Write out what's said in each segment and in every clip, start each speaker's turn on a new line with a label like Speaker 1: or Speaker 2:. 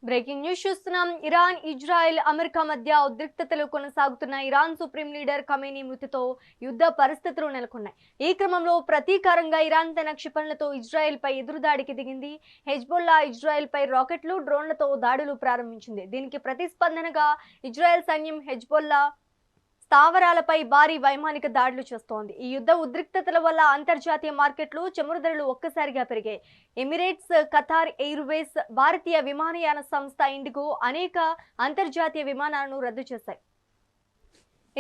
Speaker 1: Breaking news చూస్తున్నాం. Iran, Israel, America మధ్య ఉద్రిక్తతలు కొనసాగుతున్న ఇరాన్ సుప్రీం లీడర్ ఖమేనీ మృతితో యుద్ధ పరిస్థితులు నెలకొన్నాయి. ఈ క్రమంలో ప్రతీకారంగా ఇరాన్ తన క్షిపణులతో ఇజ్రాయెల్ పై ఎదురుదాడికి దిగింది. హెజ్బొల్లా ఇజ్రాయెల్ పై రాకెట్లు, డ్రోన్లతో దాడులు ప్రారంభించింది. దీనికి ప్రతిస్పందనగా ఇజ్రాయెల్ సైన్యం హెజ్బొల్లా స్థావరాలపై భారీ వైమానిక దాడులు చేస్తోంది. ఈ యుద్ధ ఉద్రిక్తతల వల్ల అంతర్జాతీయ మార్కెట్లు చమురు ధరలు ఒక్కసారిగా పెరిగాయి. ఎమిరేట్స్, ఖతార్ ఎయిర్వేస్, భారతీయ విమానయాన సంస్థ ఇండిగో అనేక అంతర్జాతీయ విమానాలను రద్దు చేశాయి.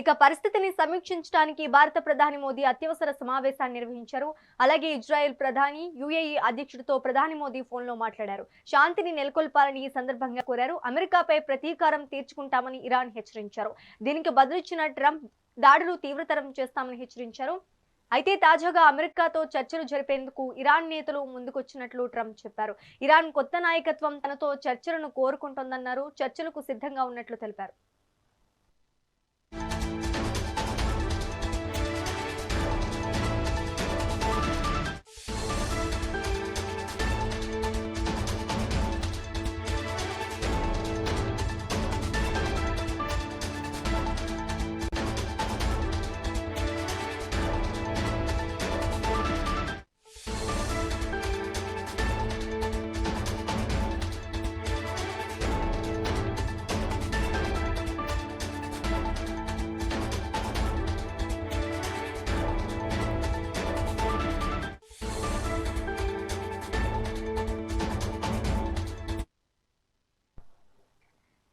Speaker 1: ఇక పరిస్థితిని సమీక్షించడానికి భారత ప్రధాని మోదీ అత్యవసర సమావేశాన్ని నిర్వహించారు. అలాగే ఇజ్రాయెల్ ప్రధాని, యుఏఈ అధ్యక్షుడితో ప్రధాని మోదీ ఫోన్లో మాట్లాడారు. శాంతిని నెలకొల్పాలని ఈ సందర్భంగా కోరారు. అమెరికాపై ప్రతీకారం తీర్చుకుంటామని ఇరాన్ హెచ్చరించారు. దీనికి బదులిచ్చిన ట్రంప్ దాడులు తీవ్రతరం చేస్తామని హెచ్చరించారు. అయితే తాజాగా అమెరికాతో చర్చలు జరిపేందుకు ఇరాన్ నేతలు ముందుకొచ్చినట్లు ట్రంప్ చెప్పారు. ఇరాన్ కొత్త నాయకత్వం తనతో చర్చలను కోరుకుంటోందన్నారు. చర్చలకు సిద్ధంగా ఉన్నట్లు తెలిపారు.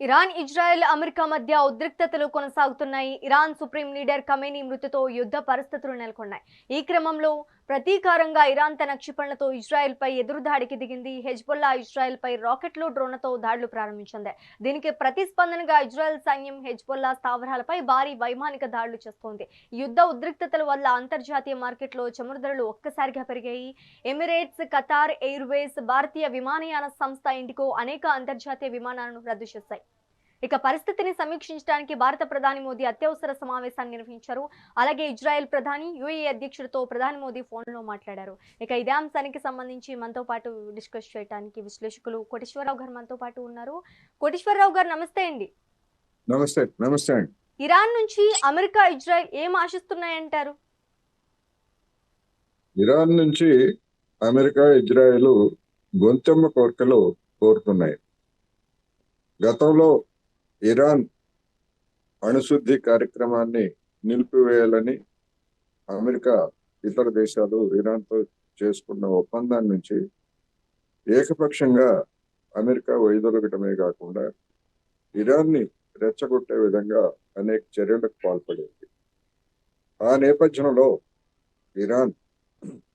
Speaker 1: ఇరాన్, ఇజ్రాయెల్, అమెరికా మధ్య ఉద్రిక్తతలు కొనసాగుతున్నాయి. ఇరాన్ సుప్రీం లీడర్ ఖమేనీ మృతితో యుద్ధ పరిస్థితులు నెలకొన్నాయి. ఈ క్రమంలో ప్రతీకారంగా ఇరాన్ తన క్షిపణులతో ఇజ్రాయెల్ పై ఎదురుదాడికి దిగింది. హెజ్బొల్లా ఇజ్రాయెల్ పై రాకెట్లు, డ్రోన్లతో దాడులు ప్రారంభించింది. దీనికి ప్రతిస్పందనగా ఇజ్రాయెల్ సైన్యం హెజ్బొల్లా స్థావరాలపై భారీ వైమానిక దాడులు చేస్తోంది. యుద్ధ ఉద్రిక్తతల వల్ల అంతర్జాతీయ మార్కెట్లో చమురు ధరలు ఒక్కసారిగా పెరిగాయి. ఎమిరేట్స్, ఖతార్ ఎయిర్వేస్, భారతీయ విమానయాన సంస్థ ఇండిగో అనేక అంతర్జాతీయ విమానాలను రద్దు చేశాయి. ఇక పరిస్థితిని సమీక్షించడానికి భారత ప్రధాని మోదీ అత్యవసర సమావేశాన్ని నిర్వహించారు. అలాగే ఇజ్రాయెల్ ప్రధాని, యుఏఈ అధ్యక్షుడితో ప్రధాని మోదీ ఫోన్లో మాట్లాడారు. ఇక ఇదే అంశానికి సంబంధించి మనతో పాటు డిస్కస్ చేయడానికి విశ్లేషకులు కోటేశ్వరరావు గారు మనతో పాటు ఉన్నారు. కోటేశ్వరరావు గారు నమస్తే అండి.
Speaker 2: నమస్తే. నమస్తే అండి.
Speaker 1: ఇరాన్ నుంచి అమెరికా, ఇజ్రాయెల్ ఏం ఆశిస్తున్నాయంటారు?
Speaker 2: ఇరాన్ నుంచి అమెరికా, ఇజ్రాయెల్ గొంతెమ్మ కోరికలు కోరుతున్నాయి. గతంలో ఇరాన్ అణుశుద్ధి కార్యక్రమాన్ని నిలిపివేయాలని అమెరికా, ఇతర దేశాలు ఇరాన్తో చేసుకున్న ఒప్పందాన్ని నుంచి ఏకపక్షంగా అమెరికా వైదొలగటమే కాకుండా ఇరాన్ని రెచ్చగొట్టే విధంగా అనేక చర్యలకు పాల్పడింది. ఆ నేపథ్యంలో ఇరాన్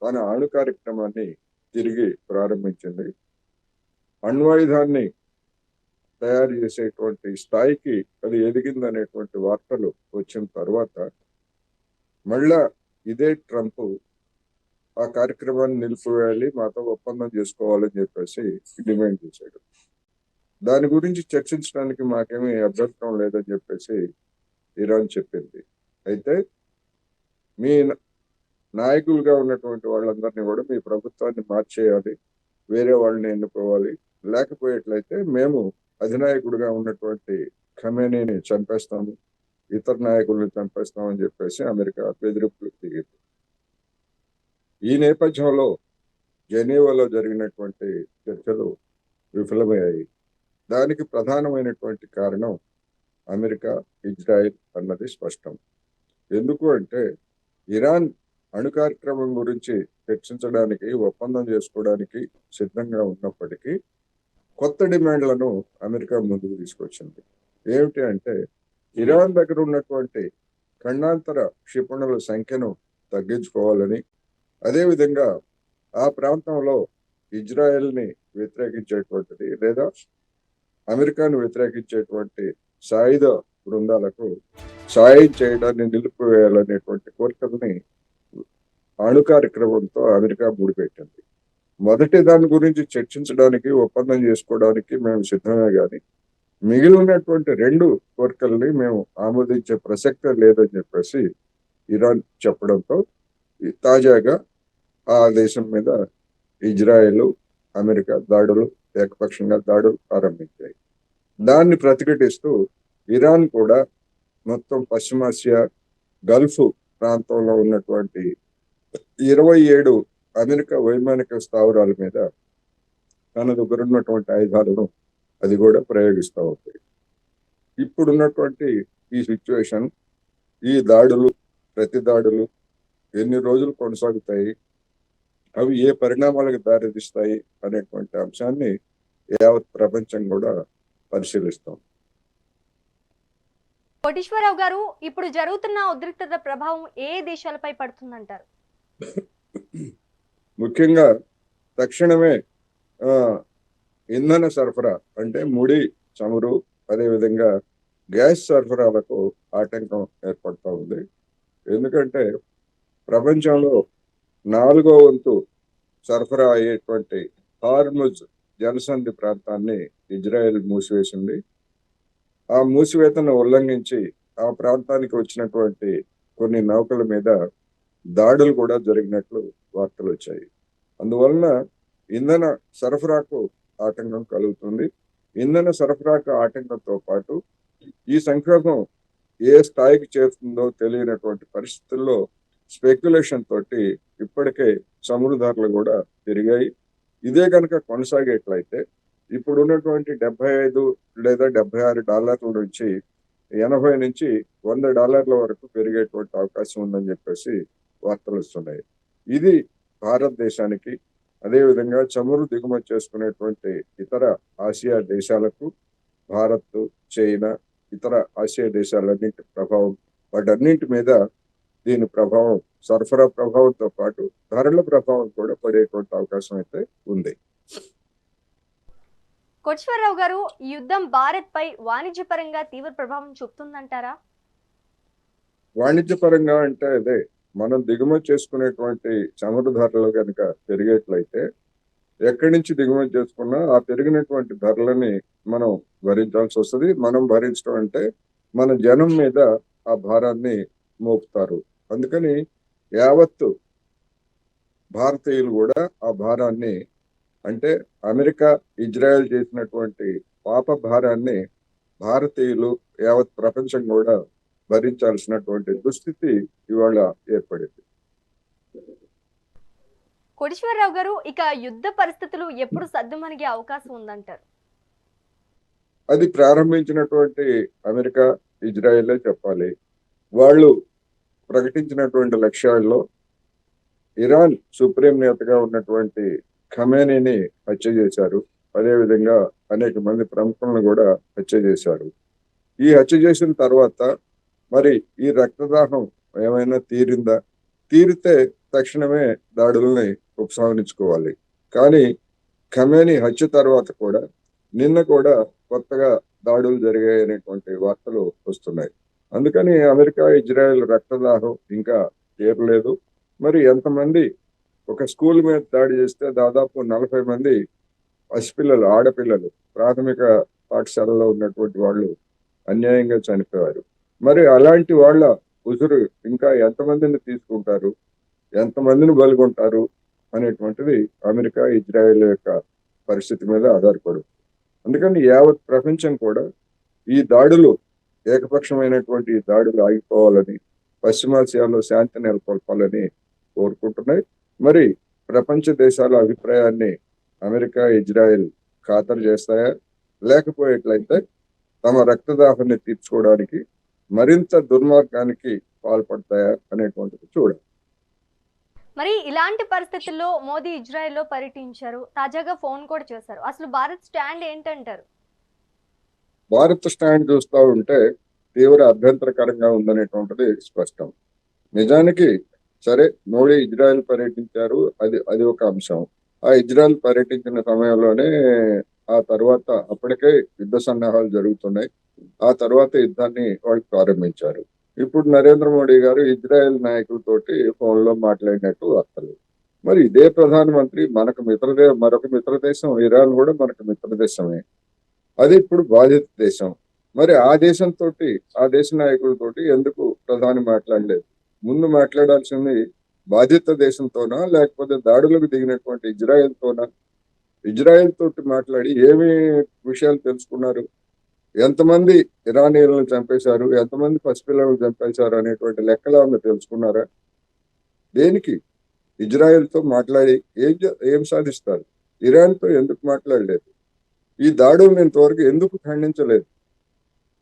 Speaker 2: తన అణు కార్యక్రమాన్ని తిరిగి ప్రారంభించింది. అణ్వాయుధాన్ని తయారు చేసేటువంటి స్థాయికి అది ఎదిగిందనేటువంటి వార్తలు వచ్చిన తర్వాత మళ్ళా ఇదే ట్రంప్ ఆ కార్యక్రమాన్ని నిలిపివేయాలి, మాతో ఒప్పందం చేసుకోవాలని చెప్పేసి డిమాండ్ చేశాడు. దాని గురించి చర్చించడానికి మాకేమీ అభ్యంతరం లేదని చెప్పేసి ఇరాన్ చెప్పింది. అయితే మీ నాయకులుగా ఉన్నటువంటి వాళ్ళందరినీ కూడా మీ ప్రభుత్వాన్ని మార్చేయాలి, వేరే వాళ్ళని ఎన్నుకోవాలి, లేకపోయేట్లయితే మేము అధినాయకుడిగా ఉన్నటువంటి ఖమేనీని చంపేస్తాము, ఇతర నాయకుల్ని చంపేస్తామని చెప్పేసి అమెరికా బెదిరింపులకు దిగింది. ఈ నేపథ్యంలో జెనీవాలో జరిగినటువంటి చర్చలు విఫలమయ్యాయి. దానికి ప్రధానమైనటువంటి కారణం అమెరికా, ఇజ్రాయెల్ అన్నది స్పష్టం. ఎందుకు అంటే ఇరాన్ అణు కార్యక్రమం గురించి చర్చించడానికి, ఒప్పందం చేసుకోవడానికి సిద్ధంగా ఉన్నప్పటికీ కొత్త డిమాండ్లను అమెరికా ముందుకు తీసుకొచ్చింది. ఏమిటి అంటే ఇరాన్ దగ్గర ఉన్నటువంటి ఖండాంతర క్షిపణుల సంఖ్యను తగ్గించుకోవాలని, అదేవిధంగా ఆ ప్రాంతంలో ఇజ్రాయెల్ని వ్యతిరేకించేటువంటిది లేదా అమెరికాను వ్యతిరేకించేటువంటి సాయుధ బృందాలకు సాయం చేయడాన్ని నిలిపివేయాలనేటువంటి కోరికల్ని అణు కార్యక్రమంతో అమెరికా ముడిపెట్టింది. మొదటి దాని గురించి చర్చించడానికి, ఒప్పందం చేసుకోవడానికి మేము సిద్ధమే కానీ మిగిలినటువంటి రెండు కోరికల్ని మేము ఆమోదించే ప్రసక్తే లేదని చెప్పేసి ఇరాన్ చెప్పడంతో తాజాగా ఆ దేశం మీద ఇజ్రాయెల్, అమెరికా దాడులు ఏకపక్షంగా దాడులు ప్రారంభించాయి. దాన్ని ప్రతిఘటిస్తూ ఇరాన్ కూడా మొత్తం పశ్చిమాసియా గల్ఫ్ ప్రాంతంలో ఉన్నటువంటి 27 అమెరికా వైమానిక స్థావరాల మీద తన దగ్గర ఉన్నటువంటి ఆయుధాలను అది కూడా ప్రయోగిస్తూ ఉంది. ఇప్పుడున్నటువంటి ఈ సిచ్యువేషన్, ఈ దాడులు, ప్రతి దాడులు ఎన్ని రోజులు కొనసాగుతాయి, అవి ఏ పరిణామాలకు దారితీస్తాయి అనేటువంటి అంశాన్ని యావత్ ప్రపంచం కూడా పరిశీలిస్తాం.
Speaker 1: కోటేశ్వరరావు గారు, ఇప్పుడు జరుగుతున్న ఉద్రిక్తత ప్రభావం ఏ దేశాలపై పడుతుందంటారు?
Speaker 2: ముఖ్యంగా తక్షణమే ఆ ఇంధన సరఫరా అంటే ముడి చమురు, అదేవిధంగా గ్యాస్ సరఫరాలకు ఆటంకం ఏర్పడుతూ ఉంది. ఎందుకంటే ప్రపంచంలో 4వ వంతు సరఫరా అయ్యేటువంటి హార్ముజ్ జలసంధి ప్రాంతాన్ని ఇజ్రాయెల్ మూసివేసింది. ఆ మూసివేతను ఉల్లంఘించి ఆ ప్రాంతానికి వచ్చినటువంటి కొన్ని నౌకల మీద దాడులు కూడా జరిగినట్లు వార్తలు వచ్చాయి. అందువలన ఇంధన సరఫరాకు ఆటంకం కలుగుతుంది. ఇంధన సరఫరాకు ఆటంకంతో పాటు ఈ సంక్షోభం ఏ స్థాయికి చేరుతుందో తెలియనటువంటి పరిస్థితుల్లో స్పెక్యులేషన్ తోటి ఇప్పటికే చమురు ధరలు కూడా పెరిగాయి. ఇదే కనుక కొనసాగేట్లయితే ఇప్పుడు ఉన్నటువంటి $75 లేదా $76 నుంచి $80 నుంచి $100 వరకు పెరిగేటువంటి అవకాశం ఉందని చెప్పేసి వార్తలు వస్తున్నాయి. ఇది భారతదేశానికి, అదేవిధంగా చమురు దిగుమతి చేసుకునేటువంటి ఇతర ఆసియా దేశాలకు, భారత్, చైనా, ఇతర ఆసియా దేశాలన్నింటి ప్రభావం, వాటన్నింటి మీద దీని ప్రభావం, సరఫరా ప్రభావంతో పాటు ధరల ప్రభావం కూడా పడేటువంటి అవకాశం అయితే ఉంది.
Speaker 1: కోటేశ్వరరావు గారు, ఈ యుద్ధం భారత్ పై వాణిజ్యపరంగా తీవ్ర ప్రభావం చూపుతుందంటారా?
Speaker 2: వాణిజ్యపరంగా అంటే అదే, మనం దిగుమతి చేసుకునేటువంటి చమురు ధరలు కనుక పెరిగేట్లయితే ఎక్కడి నుంచి దిగుమతి చేసుకున్నా ఆ పెరిగినటువంటి ధరలని మనం భరించాల్సి వస్తుంది. మనం భరించడం అంటే మన జనం మీద ఆ భారాన్ని మోపుతారు. అందుకని యావత్తు భారతీయులు కూడా ఆ భారాన్ని, అంటే అమెరికా, ఇజ్రాయెల్ చేసినటువంటి పాప భారాన్ని భారతీయులు, యావత్ ప్రపంచం కూడా భరించాల్సినటువంటి దుస్థితి ఇవాళ ఏర్పడింది.
Speaker 1: కోటేశ్వరరావు గారు, ఇక యుద్ధ పరిస్థితులు ఎప్పుడు సద్దుమణిగే అవకాశం ఉందంటారు?
Speaker 2: అది ప్రారంభించినటువంటి అమెరికా, ఇజ్రాయెలే చెప్పాలి. వాళ్ళు ప్రకటించినటువంటి లక్ష్యాల్లో ఇరాన్ సుప్రీం నేతగా ఉన్నటువంటి ఖమేనీని హత్య చేశారు. అదేవిధంగా అనేక మంది ప్రముఖులను కూడా హత్య చేశారు. ఈ హత్య చేసిన తర్వాత మరి ఈ రక్తదాహం ఏమైనా తీరిందా? తీరితే తక్షణమే దాడుల్ని ఉపసంహరించుకోవాలి. కానీ ఖమేనీ హత్య తర్వాత కూడా నిన్న కూడా కొత్తగా దాడులు జరిగాయి అనేటువంటి వార్తలు వస్తున్నాయి. అందుకని అమెరికా, ఇజ్రాయెల్ రక్తదాహం ఇంకా తీరలేదు. మరి ఎంతమంది, ఒక స్కూల్ మీద దాడి చేస్తే దాదాపు 40 మంది పసిపిల్లలు, ఆడపిల్లలు, ప్రాథమిక పాఠశాలలో ఉన్నటువంటి వాళ్ళు అన్యాయంగా చనిపోయారు. మరి అలాంటి వాళ్ళ ఉసురు ఇంకా ఎంతమందిని తీసుకుంటారు, ఎంతమందిని బలిగొంటారు అనేటువంటిది అమెరికా, ఇజ్రాయెల్ యొక్క పరిస్థితి మీద ఆధారపడు. అందుకని యావత్ ప్రపంచం కూడా ఈ దాడులు, ఏకపక్షమైనటువంటి ఈ దాడులు ఆగిపోవాలని, పశ్చిమాసియాలో శాంతి నెలకొల్పాలని కోరుకుంటున్నాయి. మరి ప్రపంచ దేశాల అభిప్రాయాన్ని అమెరికా, ఇజ్రాయెల్ ఖాతరు చేస్తాయా, లేకపోయేట్లయితే తమ రక్తదాహాన్ని తీర్చుకోవడానికి మరింత దుర్మార్గానికి పాల్పడతాయా అనేటువంటిది చూడాలి.
Speaker 1: మరి ఇలాంటి పరిస్థితుల్లో మోదీ ఇజ్రాయెల్లో పర్యటించారు, తాజాగా ఫోన్ కూడా చేశారు. అసలు భారత్ స్టాండ్ ఏంటంటారు?
Speaker 2: భారత్ స్టాండ్ చూస్తూ ఉంటే తీవ్ర అభ్యంతరకరంగా ఉందనేటువంటిది స్పష్టం. నిజానికి సరే, మోడీ ఇజ్రాయెల్ పర్యటించారు, అది ఒక అంశం. ఆ ఇజ్రాయెల్ పర్యటించిన సమయంలోనే ఆ తర్వాత అప్పటికే యుద్ధ సన్నాహాలు జరుగుతున్నాయి. ఆ తర్వాత యుద్ధాన్ని వాళ్ళు ప్రారంభించారు. ఇప్పుడు నరేంద్ర మోడీ గారు ఇజ్రాయెల్ నాయకులతోటి ఫోన్ లో మాట్లాడినట్టు వార్తలు. మరి ఇదే ప్రధానమంత్రి మరొక మిత్ర దేశం ఇరాన్ కూడా మనకు మిత్ర దేశమే, అది ఇప్పుడు బాధిత దేశం. మరి ఆ దేశ నాయకులతోటి ఎందుకు ప్రధాని మాట్లాడలేదు? ముందు మాట్లాడాల్సింది బాధిత దేశంతోనా, లేకపోతే దాడులకు దిగినటువంటి ఇజ్రాయెల్తోనా? ఇజ్రాయెల్ తోటి మాట్లాడి ఏమి విషయాలు తెలుసుకున్నారు? ఎంతమంది ఇరానీయులను చంపేశారు, ఎంతమంది పసిపిల్లలను చంపేశారు అనేటువంటి లెక్కలు ఏమన్నా తెలుసుకున్నారా? దేనికి? ఇజ్రాయెల్తో మాట్లాడి ఏం సాధిస్తారు? ఇరాన్తో ఎందుకు మాట్లాడలేదు? ఈ దాడులను ఇంతవరకు ఎందుకు ఖండించలేదు?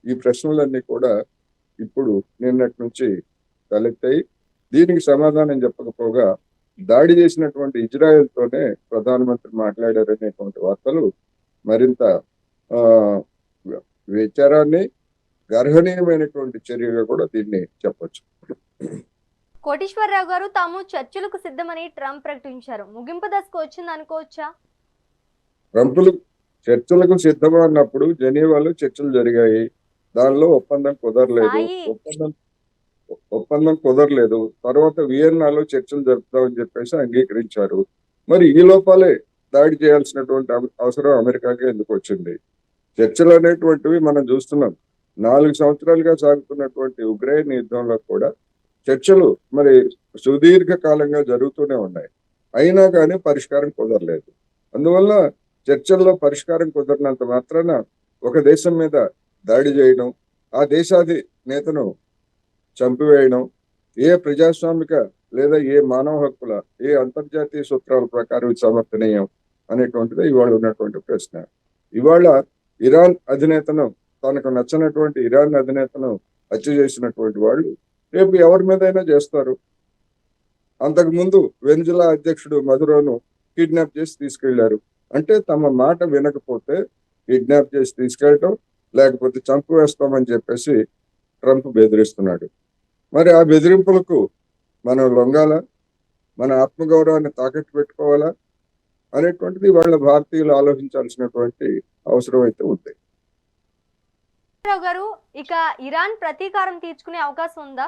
Speaker 2: ఈ ప్రశ్నలన్నీ కూడా ఇప్పుడు నిన్నటి నుంచి తలెత్తాయి. దీనికి సమాధానం చెప్పకపోగా దాడి చేసినటువంటి ఇజ్రాయెల్తోనే ప్రధానమంత్రి మాట్లాడారనేటువంటి వార్తలు మరింత ఆ విచారాన్ని, గర్హనీయమైనటువంటి చర్యగా కూడా దీన్ని చెప్పొచ్చు.
Speaker 1: కోటేశ్వరరావు గారు, తాము చర్చలకు సిద్ధమని ట్రంప్ ప్రకటించారు. ముగింపు దశకు వచ్చింది అనుకోవచ్చా?
Speaker 2: ట్రంపులు చర్చలకు సిద్ధమా అన్నప్పుడు జెనీవాలో చర్చలు జరిగాయి. దానిలో ఒప్పందం కుదరలేదు.
Speaker 1: సాయి,
Speaker 2: ఒప్పందం కుదరలేదు. తర్వాత వియన్నాలో చర్చలు జరుపుతామని చెప్పేసి అంగీకరించారు. మరి ఈ లోపాలే దాడి చేయాల్సినటువంటి అవసరం అమెరికాకి ఎందుకు వచ్చింది? చర్చలు అనేటువంటివి మనం చూస్తున్నాం. 4 సంవత్సరాలుగా సాగుతున్నటువంటి ఉక్రెయిన్ యుద్ధంలో కూడా చర్చలు మరి సుదీర్ఘ కాలంగా జరుగుతూనే ఉన్నాయి. అయినా కానీ పరిష్కారం కుదరలేదు. అందువల్ల చర్చల్లో పరిష్కారం కుదరినంత మాత్రాన ఒక దేశం మీద దాడి చేయడం, ఆ దేశాది నేతను చంపివేయడం ఏ ప్రజాస్వామిక లేదా ఏ మానవ హక్కుల, ఏ అంతర్జాతీయ సూత్రాల ప్రకారం ఇది సమర్థనీయం అనేటువంటిది ఇవాళ ఉన్నటువంటి ప్రశ్న. ఇవాళ ఇరాన్ అధినేతను, తనకు నచ్చనటువంటి ఇరాన్ అధినేతను హత్య చేసినటువంటి వాళ్ళు రేపు ఎవరి మీదైనా చేస్తారు. అంతకు ముందు వెనిజులా అధ్యక్షుడు మదురోను కిడ్నాప్ చేసి తీసుకెళ్లారు. అంటే తమ మాట వినకపోతే కిడ్నాప్ చేసి తీసుకెళ్ళటం, లేకపోతే చంపివేస్తామని చెప్పేసి ట్రంప్ బెదిరిస్తున్నాడు. మరి ఆ బెదిరింపులకు మనం లొంగాలా? మన ఆత్మగౌరవాన్ని తాకట్టు పెట్టుకోవాలా అనేటువంటిది వాళ్ళ భారతీయులు ఆలోచించాల్సినటువంటి అవసరం అయితే ఉంది.
Speaker 1: రావు గారు, ఇక ఇరాన్ ప్రతీకారం తీర్చుకునే అవకాశం ఉందా?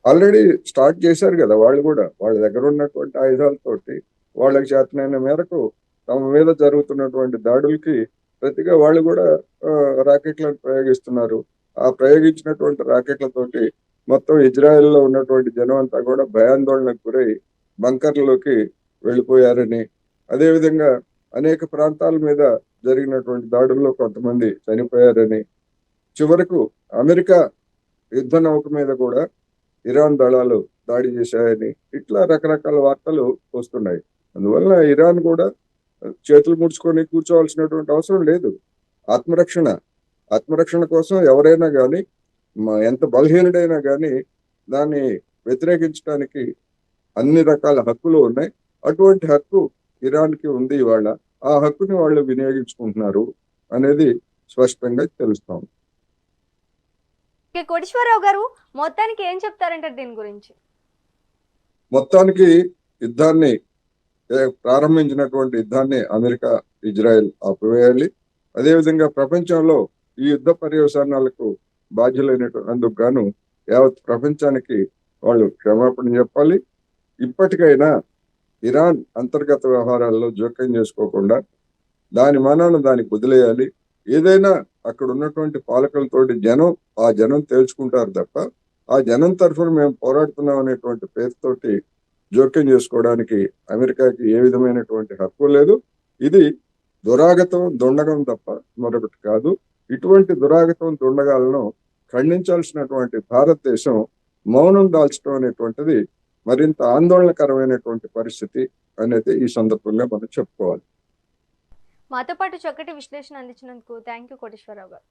Speaker 2: ఆల్రెడీ స్టార్ట్ చేశారు కదా వాళ్ళు కూడా. వాళ్ళ దగ్గర ఉన్నటువంటి ఆయుధాలతోటి వాళ్ళకి చేతనైన మేరకు తమ మీద జరుగుతున్నటువంటి దాడులకి ప్రతిగా వాళ్ళు కూడా రాకెట్లను ప్రయోగిస్తున్నారు. ఆ ప్రయోగించినటువంటి రాకెట్లతోటి మొత్తం ఇజ్రాయెల్లో ఉన్నటువంటి జనం అంతా కూడా భయాందోళనకు గురై బంకర్లలోకి వెళ్ళిపోయారని, అదేవిధంగా అనేక ప్రాంతాల మీద జరిగినటువంటి దాడుల్లో కొంతమంది చనిపోయారని, చివరకు అమెరికా యుద్ధ నౌక మీద కూడా ఇరాన్ దళాలు దాడి చేశాయని, ఇట్లా రకరకాల వార్తలు వస్తున్నాయి. అందువల్ల ఇరాన్ కూడా చేతులు ముడుచుకొని కూర్చోవాల్సినటువంటి అవసరం లేదు. ఆత్మరక్షణ ఆత్మరక్షణ కోసం ఎవరైనా కానీ, ఎంత బలహీనుడైనా కానీ దాన్ని వ్యతిరేకించడానికి అన్ని రకాల హక్కులు ఉన్నాయి. అటువంటి హక్కు ఇరాన్కి ఉంది. ఇవాళ ఆ హక్కుని వాళ్ళు వినియోగించుకుంటున్నారు అనేది స్పష్టంగా తెలుస్తాం.
Speaker 1: కోటేశ్వరరావు గారు, మొత్తానికి ఏం చెప్తారంటారు దీని గురించి?
Speaker 2: మొత్తానికి యుద్ధాన్ని ప్రారంభించినటువంటి యుద్ధాన్ని అమెరికా, ఇజ్రాయెల్ ఆపివేయాలి. అదేవిధంగా ప్రపంచంలో ఈ యుద్ధ పర్యవసానాలకు బాధ్యులైనందుకు గాను యావత్ ప్రపంచానికి వాళ్ళు క్షమాపణ చెప్పాలి. ఇప్పటికైనా ఇరాన్ అంతర్గత వ్యవహారాల్లో జోక్యం చేసుకోకుండా దాని మానాన దానికి వదిలేయాలి. ఏదైనా అక్కడ ఉన్నటువంటి పాలకులతోటి ఆ జనం తేల్చుకుంటారు తప్ప ఆ జనం తరఫున మేము పోరాడుతున్నాం అనేటువంటి పేరుతోటి జోక్యం చేసుకోవడానికి అమెరికాకి ఏ విధమైనటువంటి హక్కు లేదు. ఇది దురాగతం, దుండగం తప్ప మరొకటి కాదు. ఇటువంటి దురాగతం, దుండగాలను ఖండించాల్సినటువంటి భారతదేశం మౌనం దాల్చడం అనేటువంటిది మరింత ఆందోళనకరమైనటువంటి పరిస్థితి అనేది ఈ సందర్భంగా మనం చెప్పుకోవాలి.
Speaker 1: మాతో పాటు చక్కటి విశ్లేషణ అందించినందుకు థ్యాంక్ యూ కోటేశ్వరరావు గారు.